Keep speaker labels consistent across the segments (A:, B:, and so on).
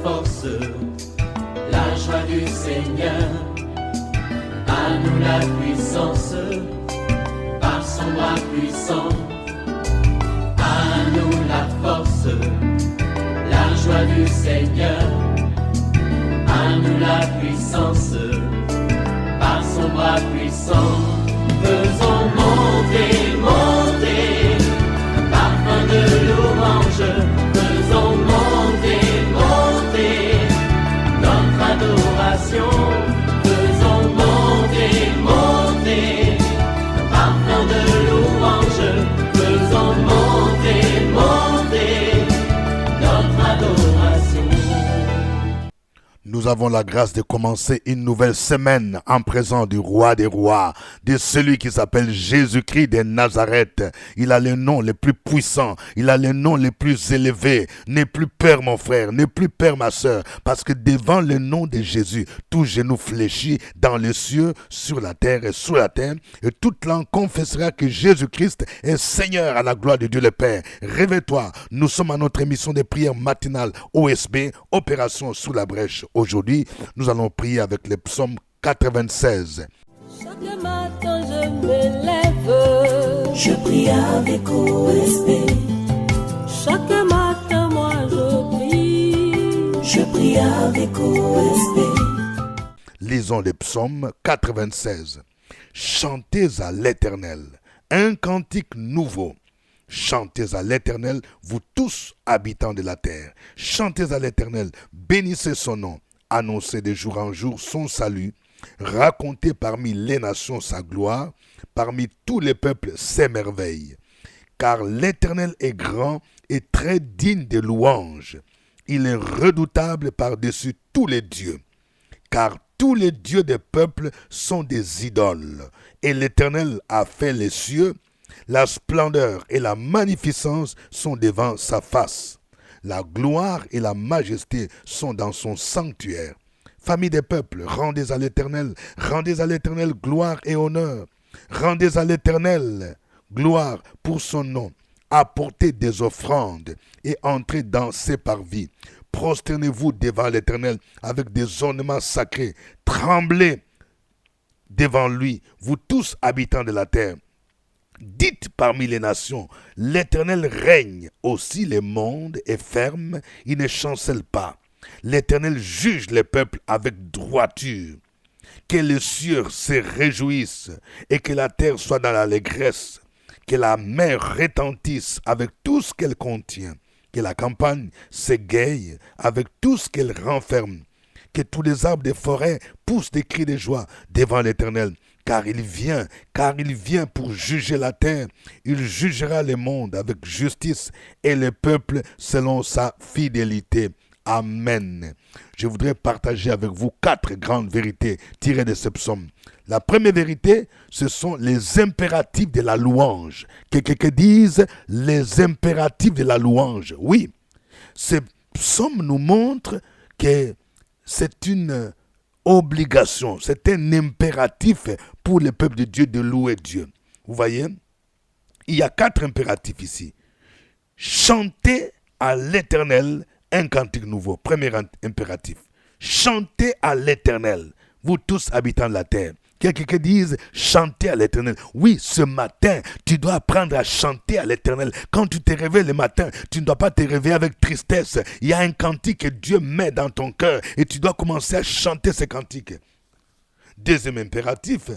A: force, la joie du Seigneur. À nous la puissance, par son bras puissant. À nous la force, la joie du Seigneur. À nous la puissance, par son bras puissant. Faisons monter, monter, un parfum de louange. Faisons monter, monter, notre adoration. Faisons monter, monter, un parfum de louange. Faisons monter, monter, notre adoration.
B: Nous avons la grâce de commencer une nouvelle semaine en présence du roi des rois, de celui qui s'appelle Jésus-Christ de Nazareth. Il a le nom le plus puissant, il a le nom le plus élevé. N'aie plus peur mon frère, n'aie plus peur ma soeur, parce que devant le nom de Jésus, tout genou fléchit dans les cieux, sur la terre et sous la terre, et toute langue confessera que Jésus-Christ est Seigneur à la gloire de Dieu le Père. Réveille-toi, nous sommes à notre émission de prière matinale OSB, Opération sous la brèche. Aujourd'hui, nous allons prier avec le psaume 96.
C: Chaque matin je me lève,
D: je prie avec OSB.
C: Chaque matin moi
D: je prie avec OSB.
B: Lisons le psaume 96. Chantez à l'Éternel un cantique nouveau. Chantez à l'Éternel, vous tous habitants de la terre. Chantez à l'Éternel, bénissez son nom. Annoncez de jour en jour son salut. Racontez parmi les nations sa gloire, parmi tous les peuples ses merveilles. Car l'Éternel est grand et très digne de louange. Il est redoutable par-dessus tous les dieux. Car tous les dieux des peuples sont des idoles. Et l'Éternel a fait les cieux. La splendeur et la magnificence sont devant sa face. La gloire et la majesté sont dans son sanctuaire. Famille des peuples, rendez à l'Éternel gloire et honneur. Rendez à l'Éternel gloire pour son nom. Apportez des offrandes et entrez dans ses parvis. Prosternez-vous devant l'Éternel avec des ornements sacrés. Tremblez devant lui, vous tous habitants de la terre. Dites parmi les nations, l'Éternel règne, aussi le monde est ferme, il ne chancelle pas. L'Éternel juge les peuples avec droiture. Que les cieux se réjouissent et que la terre soit dans l'allégresse. Que la mer retentisse avec tout ce qu'elle contient. Que la campagne s'égaye avec tout ce qu'elle renferme. Que tous les arbres des forêts poussent des cris de joie devant l'Éternel. Car il vient pour juger la terre. Il jugera le monde avec justice et le peuple selon sa fidélité. Amen. Je voudrais partager avec vous 4 grandes vérités tirées de ce psaume. La première vérité, ce sont les impératifs de la louange. Quelqu'un dise les impératifs de la louange. Oui, ce psaume nous montre que c'est une obligation, c'est un impératif pour le peuple de Dieu de louer Dieu. Vous voyez, il y a 4 impératifs ici. Chantez à l'Éternel un cantique nouveau. Premier impératif. Chantez à l'Éternel, vous tous habitants de la terre. Quelqu'un dise chanter à l'Éternel. Oui, ce matin, tu dois apprendre à chanter à l'Éternel. Quand tu te réveilles le matin, tu ne dois pas te réveiller avec tristesse. Il y a un cantique que Dieu met dans ton cœur et tu dois commencer à chanter ce cantique. Deuxième impératif,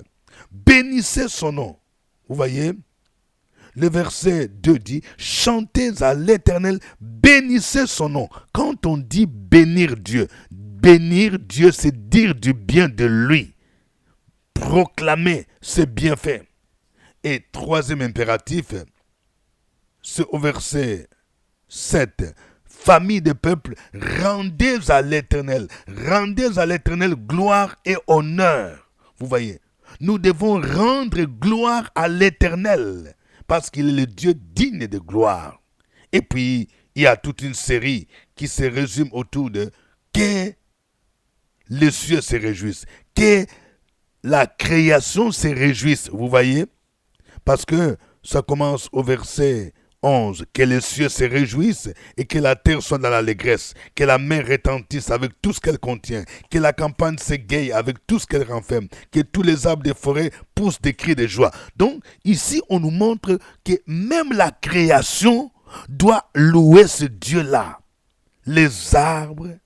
B: bénissez son nom. Vous voyez, le verset 2 dit, chantez à l'Éternel, bénissez son nom. Quand on dit bénir Dieu, c'est dire du bien de lui. Proclamer ses bienfaits. Et troisième impératif, c'est au verset 7. Famille des peuples, rendez à l'Éternel gloire et honneur. Vous voyez, nous devons rendre gloire à l'Éternel parce qu'il est le Dieu digne de gloire. Et puis, il y a toute une série qui se résume autour de que les cieux se réjouissent, que la création se réjouisse, vous voyez, parce que ça commence au verset 11. Que les cieux se réjouissent et que la terre soit dans l'allégresse, que la mer retentisse avec tout ce qu'elle contient, que la campagne s'égaye avec tout ce qu'elle renferme, que tous les arbres des forêts poussent des cris de joie. Donc ici on nous montre que même la création doit louer ce Dieu-là. Les arbres,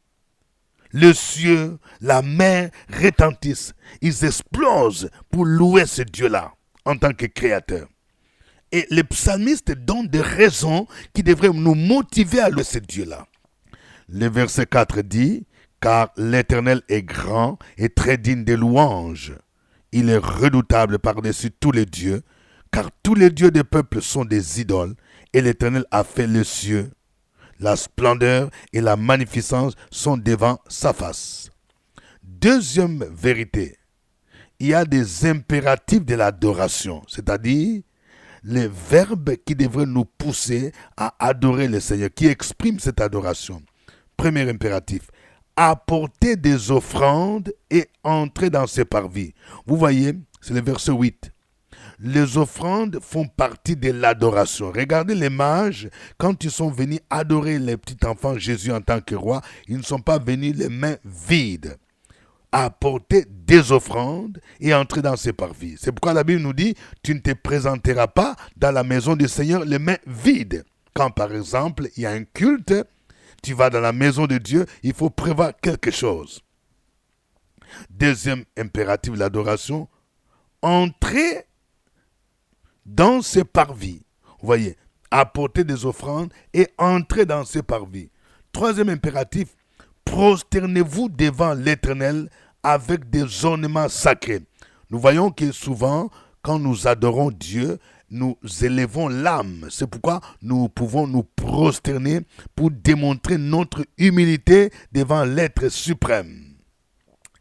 B: le ciel, la mer retentissent. Ils explosent pour louer ce Dieu-là en tant que créateur. Et les psalmistes donnent des raisons qui devraient nous motiver à louer ce Dieu-là. Le verset 4 dit, « Car l'Éternel est grand et très digne de louanges. Il est redoutable par-dessus tous les dieux, car tous les dieux des peuples sont des idoles, et l'Éternel a fait les cieux. La splendeur et la magnificence sont devant sa face. » Deuxième vérité, il y a des impératifs de l'adoration, c'est-à-dire les verbes qui devraient nous pousser à adorer le Seigneur, qui expriment cette adoration. Premier impératif, apporter des offrandes et entrer dans ses parvis. Vous voyez, c'est le verset 8. Les offrandes font partie de l'adoration. Regardez les mages, quand ils sont venus adorer les petits enfants Jésus en tant que roi, ils ne sont pas venus les mains vides. Apporter des offrandes et entrer dans ses parvis. C'est pourquoi la Bible nous dit, tu ne te présenteras pas dans la maison du Seigneur les mains vides. Quand par exemple, il y a un culte, tu vas dans la maison de Dieu, il faut prévoir quelque chose. Deuxième impératif de l'adoration, entrer dans ses parvis. Vous voyez, apporter des offrandes et entrer dans ses parvis. Troisième impératif, prosternez-vous devant l'Éternel avec des ornements sacrés. Nous voyons que souvent, quand nous adorons Dieu, nous élevons l'âme. C'est pourquoi nous pouvons nous prosterner pour démontrer notre humilité devant l'être suprême.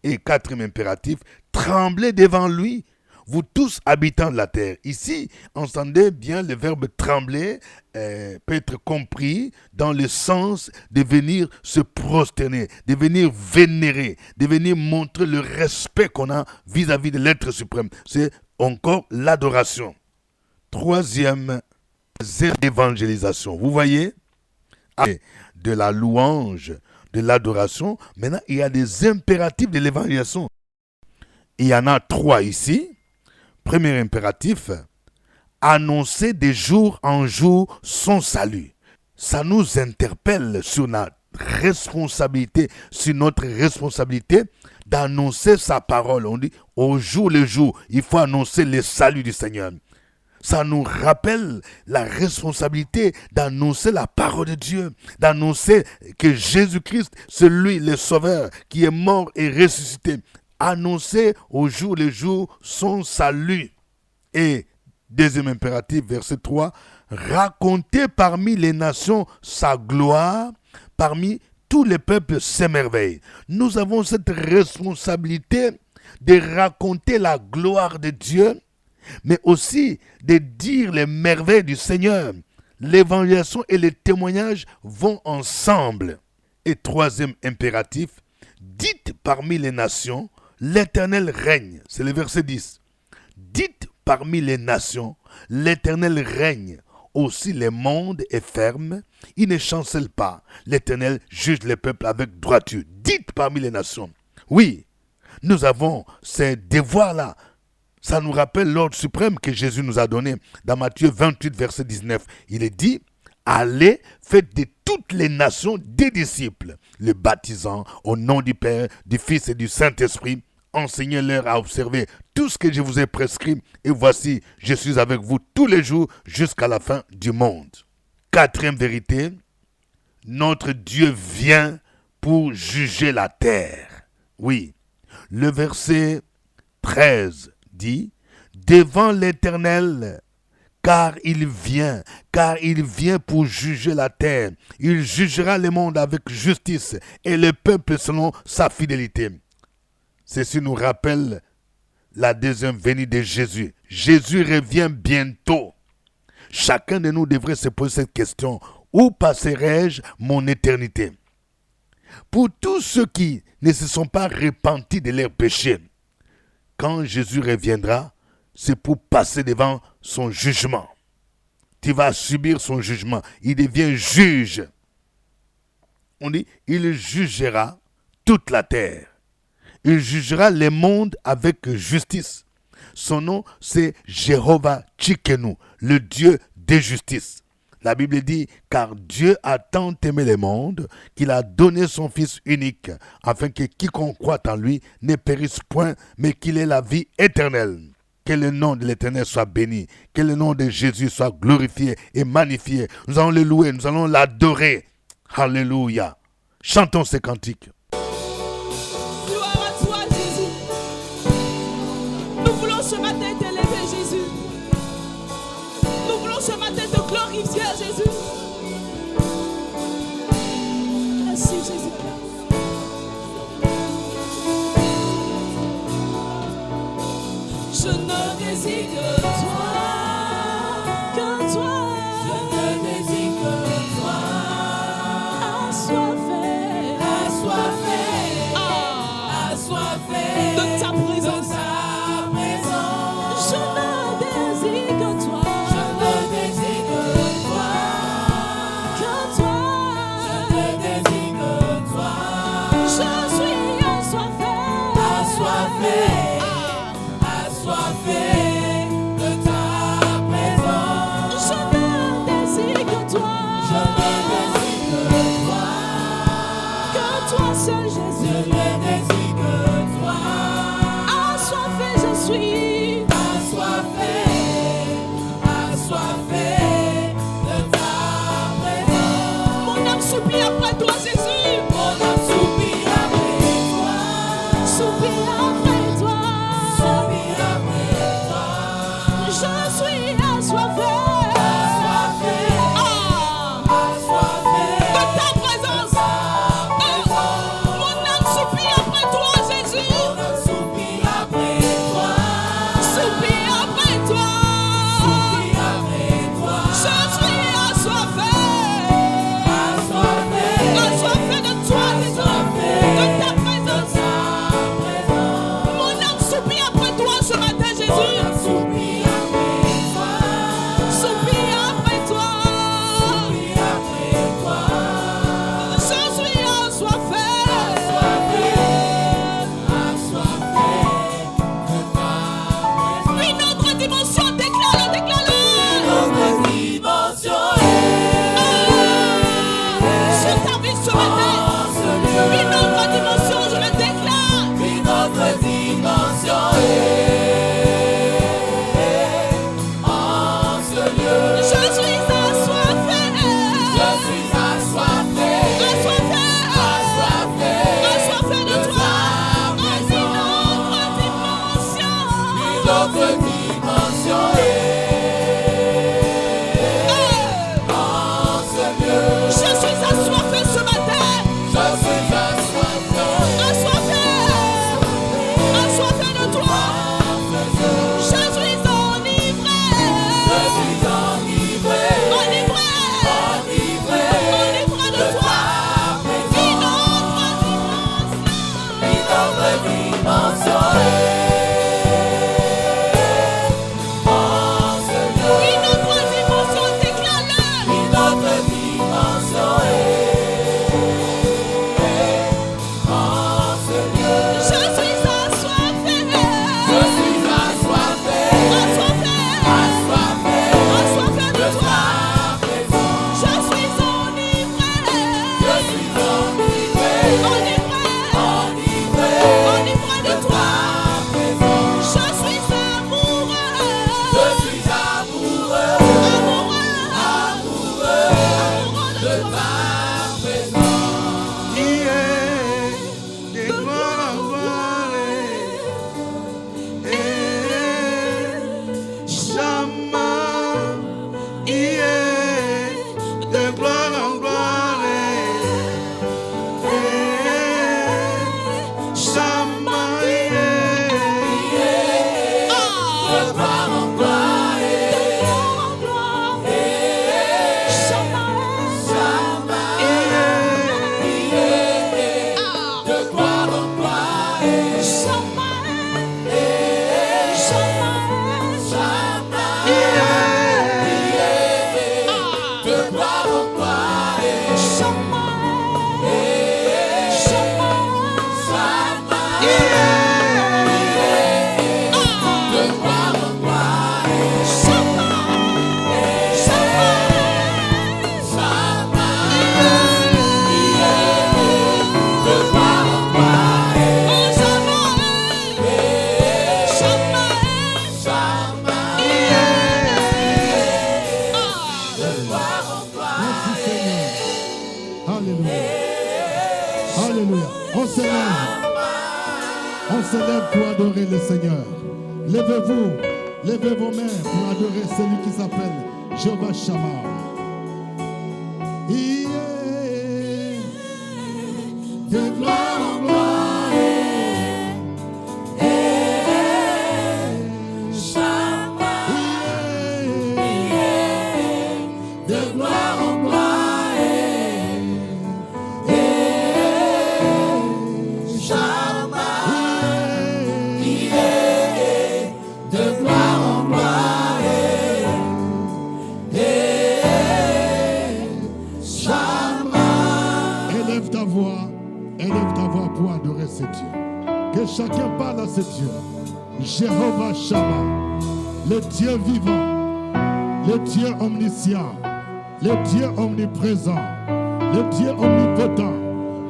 B: Et quatrième impératif, tremblez devant lui, vous tous habitants de la terre. Ici, entendez bien, le verbe trembler peut être compris dans le sens de venir se prosterner, de venir vénérer, de venir montrer le respect qu'on a vis-à-vis de l'être suprême. C'est encore l'adoration. Troisième, l'évangélisation. Vous voyez, de la louange, de l'adoration, maintenant il y a des impératifs de l'évangélisation. Il y en a 3 ici. Premier impératif, annoncer de jour en jour son salut. Ça nous interpelle sur notre responsabilité d'annoncer sa parole. On dit au jour le jour, il faut annoncer le salut du Seigneur. Ça nous rappelle la responsabilité d'annoncer la parole de Dieu, d'annoncer que Jésus-Christ, c'est lui le Sauveur qui est mort et ressuscité. Annoncer au jour le jour son salut. Et deuxième impératif, verset 3, raconter parmi les nations sa gloire, parmi tous les peuples s'émerveillent. Nous avons cette responsabilité de raconter la gloire de Dieu, mais aussi de dire les merveilles du Seigneur. L'évangélisation et les témoignages vont ensemble. Et troisième impératif, dites parmi les nations, l'Éternel règne. C'est le verset 10. Dites parmi les nations, l'Éternel règne. Aussi le monde est ferme, il ne chancelle pas. L'Éternel juge les peuples avec droiture. Dites parmi les nations. Oui, nous avons ces devoirs-là. Ça nous rappelle l'ordre suprême que Jésus nous a donné. Dans Matthieu 28, verset 19, il est dit, allez, faites de toutes les nations des disciples, les baptisant au nom du Père, du Fils et du Saint-Esprit. Enseignez-leur à observer tout ce que je vous ai prescrit. Et voici, je suis avec vous tous les jours jusqu'à la fin du monde. Quatrième vérité, notre Dieu vient pour juger la terre. Oui, le verset 13 dit, devant l'Éternel, car il vient pour juger la terre. Il jugera le monde avec justice et le peuple selon sa fidélité. Ceci nous rappelle la deuxième venue de Jésus. Jésus revient bientôt. Chacun de nous devrait se poser cette question. Où passerai-je mon éternité? Pour tous ceux qui ne se sont pas repentis de leurs péchés, quand Jésus reviendra, c'est pour passer devant son jugement. tu vas subir son jugement. Il devient juge. On dit, il jugera toute la terre. Il jugera les mondes avec justice. Son nom, c'est Jéhovah Tsidkenu, le Dieu de justice. La Bible dit, car Dieu a tant aimé le monde qu'il a donné son Fils unique, afin que quiconque croit en lui ne périsse point, mais qu'il ait la vie éternelle. Que le nom de l'Éternel soit béni, que le nom de Jésus soit glorifié et magnifié. Nous allons le louer, nous allons l'adorer. Alléluia. Chantons ces cantiques.
C: Gloire à toi, Jésus. Nous voulons ce matin t'élever, Jésus. Nous voulons ce matin te glorifier, Jésus. Merci, Jésus. Je ne désire que toi, que toi. Je ne désire que toi. Assoiffé de ta présence. Je ne désire que toi. Je ne désire que toi. Que toi. Je ne désire que toi. Je suis assoiffé. Assoiffé de ta présence. Je ne désire que toi. Je ne désire que toi. Que toi seul, Jésus. Je ne désire que toi. Assoiffé, je suis. Assoiffé de ta présence. Mon âme soupire après toi, Jésus. Mon âme soupire après toi. Soupire après toi. Soupire après toi. Je suis assoiffé. Assoiffé de ta présence. Mon âme soupire après toi, Jésus. Mon âme soupire après toi. Soupire après toi. Soupire après toi. Je suis assoiffé. Assoiffé de toi, Jésus. De ta présence. Mon âme soupire après toi ce matin, Jésus. Soupire après toi. Je suis assoiffé. Une autre dimension, déclare-le. Sur ta vie ce matin. Une autre dimension, je le déclare. Une autre dimension en ce lieu. Je suis assoiffé. Assoiffé de toi. Une autre dimension. Je suis assoiffé ce matin. Assoiffé de toi. Je suis enivré. Enivré de toi. Une autre dimension. Une autre dimension, déclare-le. Une autre dimension en ce lieu. Je suis assoiffé. Assoiffé de toi. Je suis enivré. Enivré de toi. Je suis amoureux de toi.
E: Alléluia. Alléluia. On se lève pour adorer le Seigneur. Levez-vous, levez vos mains pour adorer celui qui s'appelle Jéhovah Shammah. De gloire en gloire,
C: Shammah,
E: de gloire en gloire,
C: Shammah, de gloire en gloire, Shammah.
E: élève ta voix pour adorer ce Dieu. Que chacun parle à ce Dieu. Jéhovah Shammah, le Dieu vivant, le Dieu omniscient, le Dieu omniprésent, le Dieu omnipotent.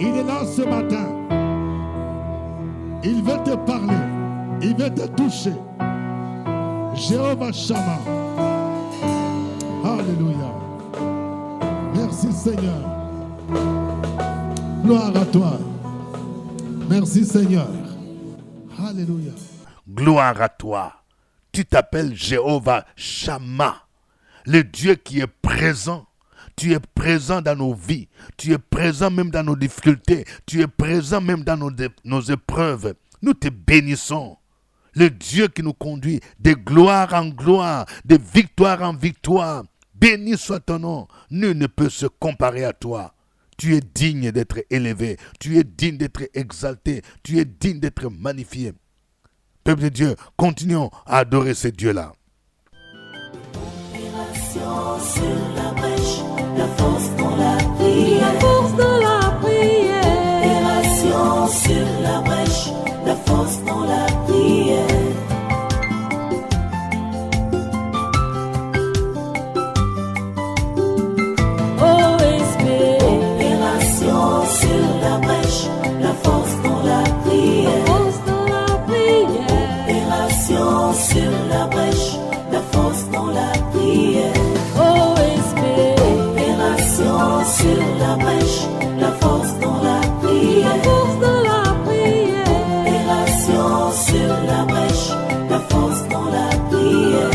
E: Il est là ce matin. Il veut te parler, il veut te toucher. Jéhovah Shammah. Alléluia. Merci Seigneur. Gloire à toi. Merci Seigneur. Alléluia.
B: Gloire à toi. Tu t'appelles Jéhovah Shammah, le Dieu qui est présent. Tu es présent dans nos vies. Tu es présent même dans nos difficultés. Tu es présent même dans nos épreuves. Nous te bénissons. Le Dieu qui nous conduit de gloire en gloire, de victoire en victoire. Béni soit ton nom. Nul ne peut se comparer à toi. Tu es digne d'être élevé. Tu es digne d'être exalté. Tu es digne d'être magnifié. Peuple de Dieu, continuons à adorer ce Dieu-là.
D: Opération sur la brèche, la force dans la prière.
C: La force de la prière.
D: Opération sur la brèche, la force dans la prière.
C: OSB.
D: Opération sur la brèche, la force dans la prière.
C: Force de la prière.
D: Opération sur la brèche, la force dans la prière.
C: OSB.
D: Opération sur la brèche, la force dans la prière.
C: La force de la prière.
D: Opération sur la brèche, la force dans la prière.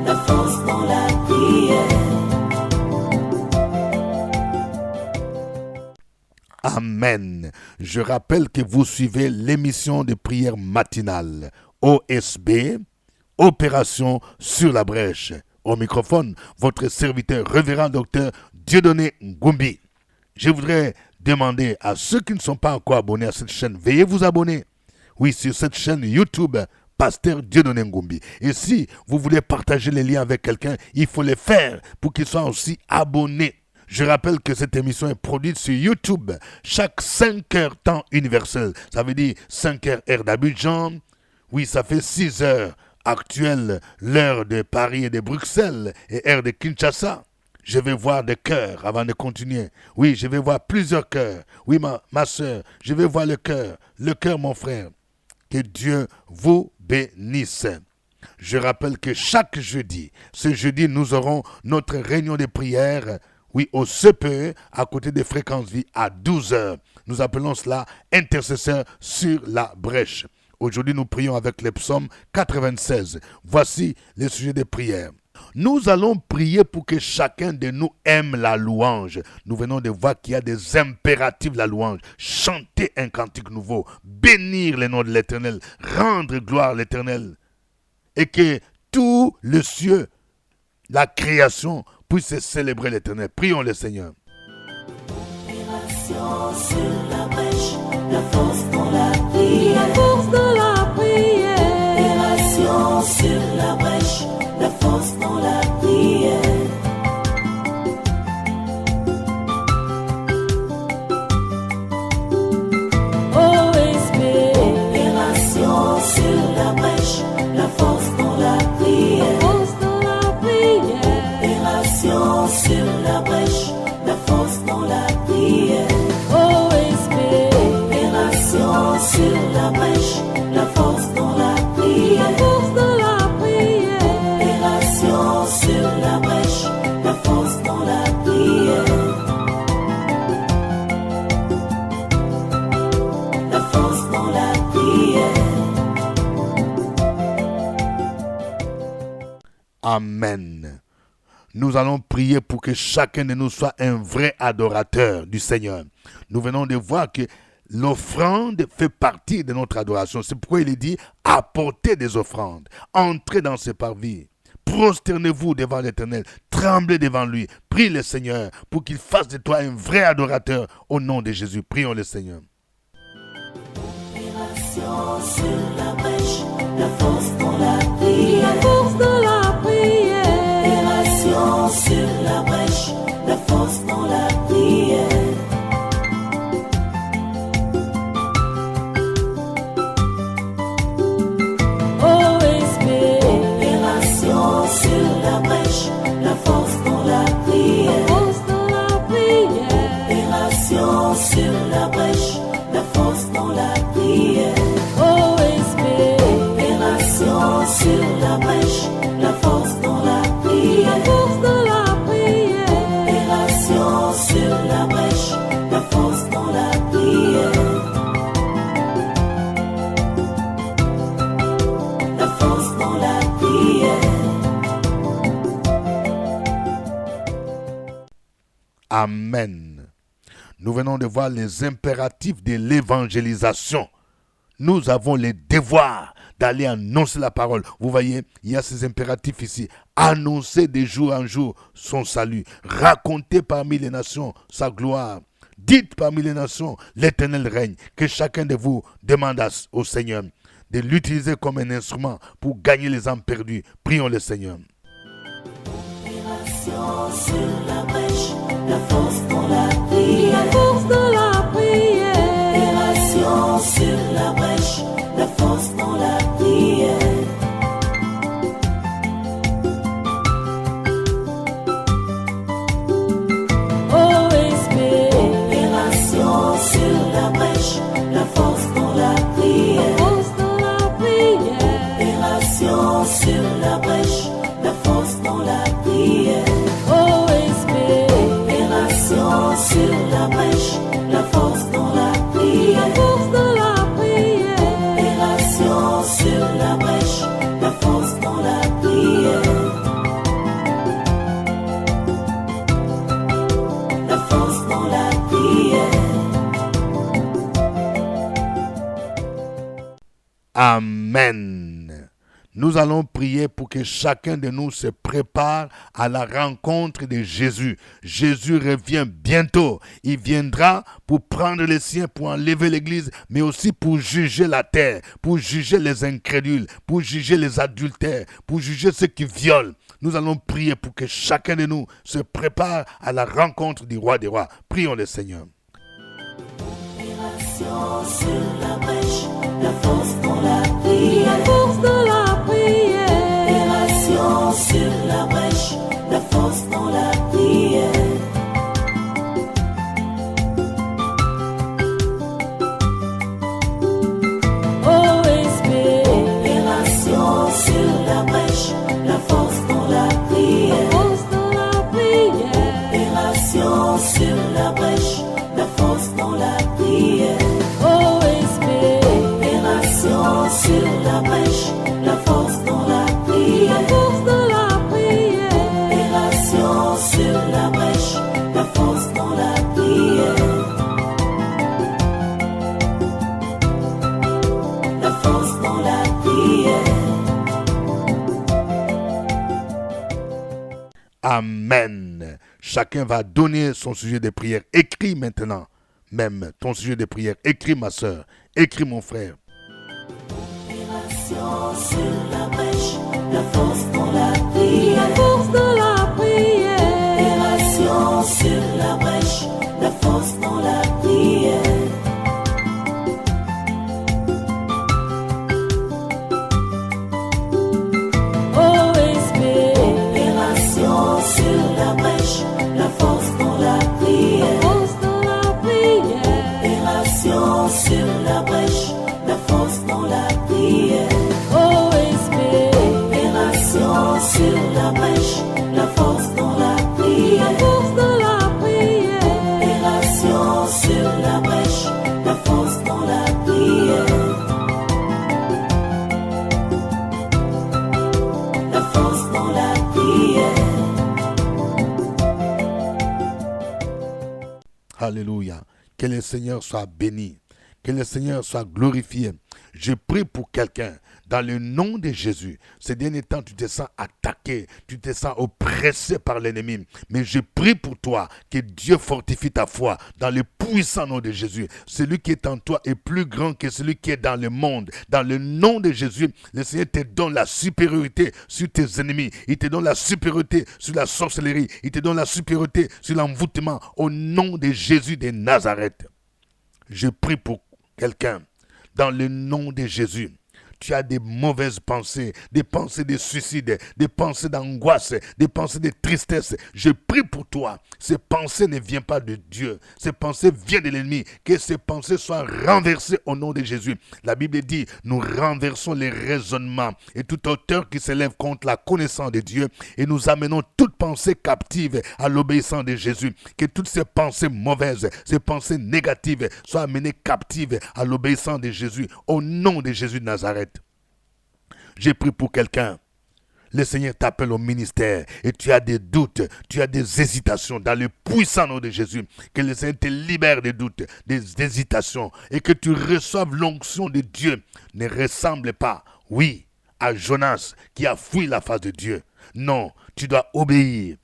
D: La force dans la prière.
B: Amen. Je rappelle que vous suivez l'émission de prière matinale OSB, Opération sur la brèche. Au microphone, votre serviteur révérend docteur Dieudonné Ngumbi. Je voudrais demander à ceux qui ne sont pas encore abonnés à cette chaîne, veuillez vous abonner. Oui, sur cette chaîne YouTube, Pasteur Dieudonné Ngumbi. Et si vous voulez partager les liens avec quelqu'un, il faut les faire pour qu'il soit aussi abonné. Je rappelle que cette émission est produite sur YouTube chaque 5 heures temps universel. Ça veut dire 5 heures heure d'Abidjan. Oui, ça fait 6 heures actuelle, l'heure de Paris et de Bruxelles et heure de Kinshasa. Je vais voir des cœurs avant de continuer. Oui, je vais voir plusieurs cœurs. Oui, ma soeur, je vais voir le cœur, mon frère. Que Dieu vous bénisse. Je rappelle que chaque jeudi, ce jeudi, nous aurons notre réunion de prière, oui, au CPE, à côté des fréquences vie, à 12 heures. Nous appelons cela intercesseur sur la brèche. Aujourd'hui, nous prions avec les psaumes 96. Voici les sujets de prière. Nous allons prier pour que chacun de nous aime la louange. Nous venons de voir qu'il y a des impératifs de la louange. Chanter un cantique nouveau, bénir le nom de l'Éternel, rendre gloire à l'Éternel. Et que tout le cieux, la création, puisse célébrer l'Éternel. Prions le Seigneur.
D: Opération sur la brèche, la force dans la prière.
C: La force de la prière.
D: Opération sur la brèche, la force dans la prière.
C: OSB.
D: Opération sur la brèche, la force dans la prière.
C: Force de la prière.
D: Opération sur la brèche, la force dans la prière.
C: OSB.
D: Opération sur la
B: Amen. Nous allons prier pour que chacun de nous soit un vrai adorateur du Seigneur. Nous venons de voir que l'offrande fait partie de notre adoration. C'est pourquoi il est dit, apportez des offrandes, entrez dans ses parvis. Prosternez-vous devant l'Éternel, tremblez devant lui, prie le Seigneur pour qu'il fasse de toi un vrai adorateur au nom de Jésus. Prions le Seigneur.
D: Opération sur la brèche, la force dans la prière.
C: La force dans la prière.
D: Opération sur la brèche, la force dans la prière. Opération sur la brèche, la force dans la prière.
C: Force dans la prière.
D: Opération sur la brèche, la force dans la prière. Opération sur la brèche, la force dans la prière.
C: La force dans la prière.
D: Opération sur la brèche, la force dans la prière. La force dans la prière.
B: Amen. Nous venons de voir les impératifs de l'évangélisation. Nous avons le devoir d'aller annoncer la parole. Vous voyez, il y a ces impératifs ici. Annoncer de jour en jour son salut. Raconter parmi les nations sa gloire. Dites parmi les nations, l'Éternel règne. Que chacun de vous demande au Seigneur de l'utiliser comme un instrument pour gagner les âmes perdues. Prions le Seigneur.
D: Opération sur la brèche, la force dans la prière.
C: La force dans la prière.
D: Opération sur la brèche, la force dans la prière. Opération sur la brèche, la force dans la prière.
C: Force dans la prière.
D: Opération sur la brèche, la force dans la prière. Opération sur la brèche, la force dans la prière.
C: La force dans la prière.
D: Opération sur la brèche, la force dans la prière. La force dans la prière.
B: Amen. Nous allons prier pour que chacun de nous se prépare à la rencontre de Jésus. Jésus revient bientôt. Il viendra pour prendre les siens, pour enlever l'église, mais aussi pour juger la terre, pour juger les incrédules, pour juger les adultères, pour juger ceux qui violent. Nous allons prier pour que chacun de nous se prépare à la rencontre du roi des rois. Prions le Seigneur.
D: Opération sur la brèche, la force dans la prière.
C: La force dans la prière.
D: Opération sur la brèche, la force dans la prière. Opération sur la brèche, la force dans la prière.
C: Force dans la prière.
D: Opération sur la brèche, la force dans la prière. Opération sur la brèche, la force dans la prière.
C: La force dans la prière.
D: Opération sur la brèche, la force dans la prière. La force dans la prière.
B: Amen. Chacun va donner son sujet de prière. Écris maintenant même ton sujet de prière. Écris ma soeur. Écris mon frère.
D: Opération sur la brèche, la force dans la prière.
C: La force dans la prière.
D: Opération sur la brèche, la force dans la prière. Opération sur la brèche, la force dans la prière.
C: Force dans la prière.
D: Opération sur la brèche, la force dans la prière. Opération sur la brèche,
B: Alléluia. Que le Seigneur soit béni. Que le Seigneur soit glorifié. Je prie pour quelqu'un. Dans le nom de Jésus, ces derniers temps, tu te sens attaqué, tu te sens oppressé par l'ennemi. Mais je prie pour toi, que Dieu fortifie ta foi dans le puissant nom de Jésus. Celui qui est en toi est plus grand que celui qui est dans le monde. Dans le nom de Jésus, le Seigneur te donne la supériorité sur tes ennemis. Il te donne la supériorité sur la sorcellerie. Il te donne la supériorité sur l'envoûtement. Au nom de Jésus de Nazareth, je prie pour quelqu'un. Dans le nom de Jésus. Tu as des mauvaises pensées, des pensées de suicide, des pensées d'angoisse, des pensées de tristesse. Je prie pour toi. Ces pensées ne viennent pas de Dieu. Ces pensées viennent de l'ennemi. Que ces pensées soient renversées au nom de Jésus. La Bible dit, nous renversons les raisonnements et toute hauteur qui s'élève contre la connaissance de Dieu et nous amenons toute pensée captive à l'obéissance de Jésus. Que toutes ces pensées mauvaises, ces pensées négatives soient amenées captives à l'obéissance de Jésus au nom de Jésus de Nazareth. J'ai prié pour quelqu'un. Le Seigneur t'appelle au ministère et tu as des doutes, tu as des hésitations dans le puissant nom de Jésus. Que le Seigneur te libère des doutes, des hésitations et que tu reçoives l'onction de Dieu. Ne ressemble pas, oui, à Jonas qui a fui la face de Dieu. Non, tu dois obéir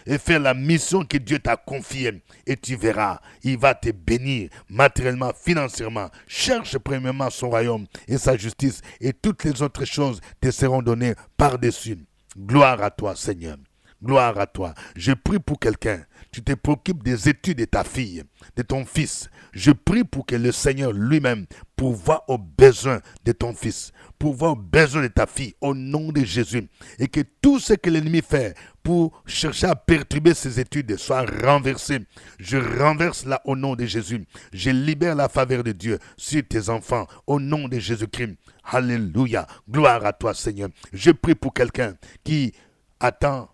B: et faire la mission que Dieu t'a confiée. Et tu verras, il va te bénir matériellement, financièrement. Cherche premièrement son royaume et sa justice et toutes les autres choses te seront données par-dessus. Gloire à toi, Seigneur. Gloire à toi. Je prie pour quelqu'un. Tu te préoccupes des études de ta fille, de ton fils. Je prie pour que le Seigneur lui-même pourvoie aux besoins de ton fils, pourvoie aux besoins de ta fille, au nom de Jésus. Et que tout ce que l'ennemi fait pour chercher à perturber ses études soit renversé. Je renverse là au nom de Jésus. Je libère la faveur de Dieu sur tes enfants, au nom de Jésus-Christ. Alléluia. Gloire à toi, Seigneur. Je prie pour quelqu'un qui attend.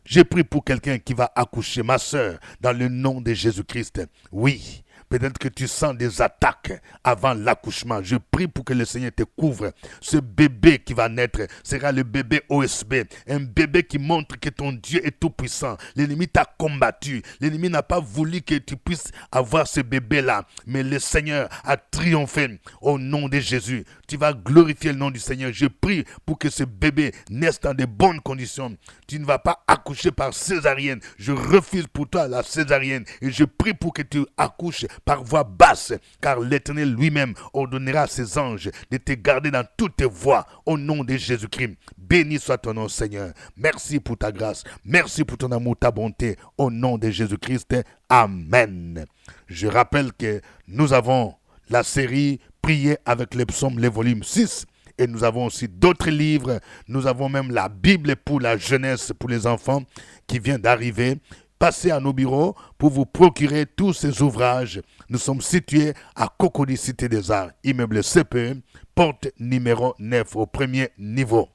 B: Je prie pour quelqu'un qui va accoucher, ma soeur, dans le nom de Jésus-Christ. Oui, peut-être que tu sens des attaques avant l'accouchement. Je prie pour que le Seigneur te couvre. Ce bébé qui va naître sera le bébé OSB. Un bébé qui montre que ton Dieu est tout puissant. L'ennemi t'a combattu. L'ennemi n'a pas voulu que tu puisses avoir ce bébé-là. Mais le Seigneur a triomphé au nom de Jésus. Tu vas glorifier le nom du Seigneur. Je prie pour que ce bébé naisse dans de bonnes conditions. Tu ne vas pas accoucher par césarienne. Je refuse pour toi la césarienne. Et je prie pour que tu accouches par voie basse, car l'Éternel lui-même ordonnera à ses anges de te garder dans toutes tes voies, au nom de Jésus-Christ. Béni soit ton nom, Seigneur. Merci pour ta grâce. Merci pour ton amour, ta bonté, au nom de Jésus-Christ. Amen. Je rappelle que nous avons la série Prier avec les psaumes, les volumes 6. Et nous avons aussi d'autres livres. Nous avons même la Bible pour la jeunesse, pour les enfants, qui vient d'arriver. Passez à nos bureaux pour vous procurer tous ces ouvrages. Nous sommes situés à Cocody, Cité des Arts, immeuble CPE, porte numéro 9 au premier niveau.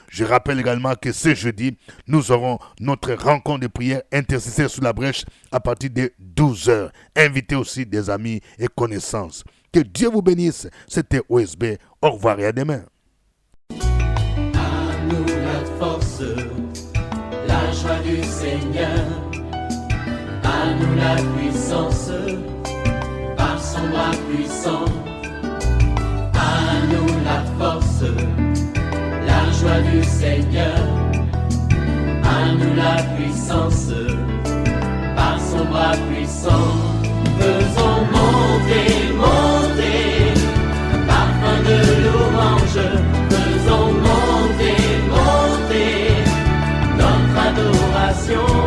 B: Je rappelle également que ce jeudi, nous aurons notre rencontre de prière intercesseur sous la brèche à partir de 12h. Invitez aussi des amis et connaissances. Que Dieu vous bénisse. C'était OSB. Au revoir et à demain.
A: À nous la force, la joie du Seigneur. À nous la puissance, par son bras puissant. À nous la force, la joie du Seigneur. À nous la puissance, par son bras puissant. Faisons monter, monter, parfum de louange. Faisons monter, monter, notre adoration.